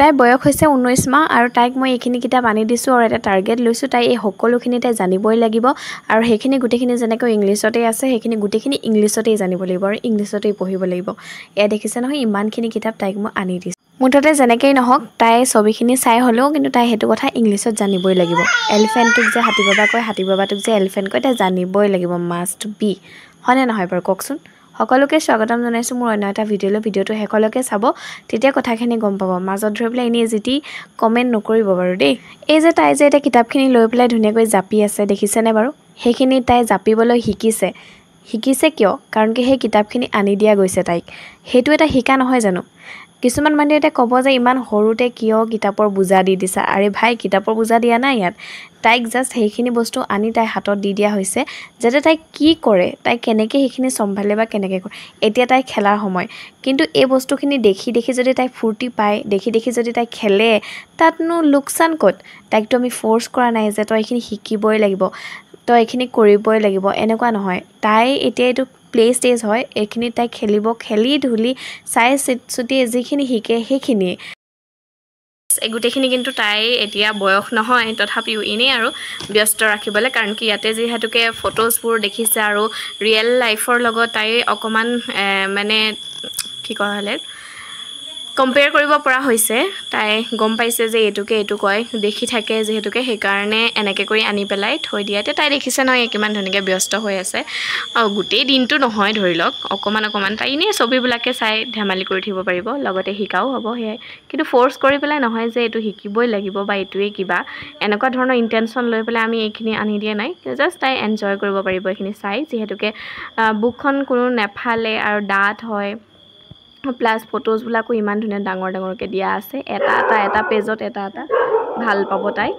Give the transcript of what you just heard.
তাই বয়স হৈছে 19 মাহ আৰু তাইক মই এইখিনি কিতাপ আনি দিছোঁ আৰু এটা টাৰ্গেট লৈছোঁ তাই এই সকলোখিনি তাই জানিবই লাগিব আৰু সেইখিনি গোটেইখিনি যেনেকৈ ইংলিছতেই আছে সেইখিনি গোটেইখিনি ইংলিছতেই জানিব লাগিব আৰু ইংলিছতেই পঢ়িব লাগিব এয়া দেখিছে নহয় ইমানখিনি কিতাপ তাইক মই আনি দিছোঁ মুঠতে যেনেকেই নহওক তাই ছবিখিনি চাই হ'লেও কিন্তু তাই সেইটো কথা ইংলিছত জানিবই লাগিব এলিফেণ্টটোক যে হাতী বাবা কয় হাতী বাবাটোক যে এলিফেণ্ট কয় তাই জানিবই লাগিব মাষ্ট বি হয়নে নহয় বাৰু কওকচোন সকলোকে স্বাগতম জনাইছোঁ মোৰ অন্য এটা ভিডিঅ'টো শেষলৈকে চাব তেতিয়া কথাখিনি গম পাব মাজত ধৰি পেলাই এনেই যেতি কমেণ্ট নকৰিব বাৰু দেই এই যে তাই যে এটা কিতাপখিনি লৈ পেলাই ধুনীয়াকৈ জাপি আছে দেখিছেনে বাৰু সেইখিনি তাই জাপিবলৈ শিকিছে কিয় কাৰণ কি সেই কিতাপখিনি আনি দিয়া গৈছে তাইক সেইটো এটা শিকা নহয় জানো কিছুমান মানুহে এতিয়া ক'ব যে ইমান সৰুতে কিয় কিতাপৰ বোজা দি দিছা আৰে ভাই কিতাপৰ বোজা দিয়া নাই ইয়াত তাইক জাষ্ট সেইখিনি বস্তু আনি তাই হাতত দি দিয়া হৈছে যাতে তাই কি কৰে তাই কেনেকৈ সেইখিনি চম্ভালে বা কেনেকৈ কৰে এতিয়া তাই খেলাৰ সময় কিন্তু এই বস্তুখিনি দেখি যদি তাই ফূৰ্তি পায় দেখি যদি তাই খেলে তাতনো লোকচান ক'ত তাইকতো আমি ফ'ৰ্চ কৰা নাই যে তই এইখিনি শিকিবই লাগিব তই এইখিনি কৰিবই লাগিব এনেকুৱা নহয় তাই এতিয়া এইটো প্লে ষ্টেজ হয় এইখিনি তাই খেলিব খেলি ধুলি চাই চিটি যিখিনি শিকে সেইখিনি এই গোটেইখিনি কিন্তু তাই এতিয়া বয়স নহয় তথাপিও এনেই আৰু ব্যস্ত ৰাখিবলৈ কাৰণ কি ইয়াতে যিহেতুকে ফটোজবোৰ দেখিছে আৰু ৰিয়েল লাইফৰ লগত তাই অকণমান মানে কি কোৱা হ'লে কম্পেয়াৰ কৰিব পৰা হৈছে তাই গম পাইছে যে এইটোকে এইটো কয় দেখি থাকে যিহেতুকে সেইকাৰণে এনেকৈ কৰি আনি পেলাই থৈ দিয়ে এতিয়া তাই দেখিছে নহয় কিমান ধুনীয়াকৈ ব্যস্ত হৈ আছে আৰু গোটেই দিনটো নহয় ধৰি লওক অকণমান তাই এনেই ছবিবিলাকে চাই ধেমালি কৰি থাকিব পাৰিব লগতে শিকাও হ'ব সেয়াই কিন্তু ফ'ৰ্চ কৰি পেলাই নহয় যে এইটো শিকিবই লাগিব বা এইটোৱেই কিবা এনেকুৱা ধৰণৰ ইণ্টেনশ্যন লৈ পেলাই আমি এইখিনি আনি দিয়া নাই জাষ্ট তাই এনজয় কৰিব পাৰিব এইখিনি চাই যিহেতুকে বুকখন কোনো নেফালে আৰু ডাঠ হয় প্লাছ ফটোজবিলাকো ইমান ধুনীয়া ডাঙৰকৈ দিয়া আছে এটা পেজত এটা ভাল পাব তাই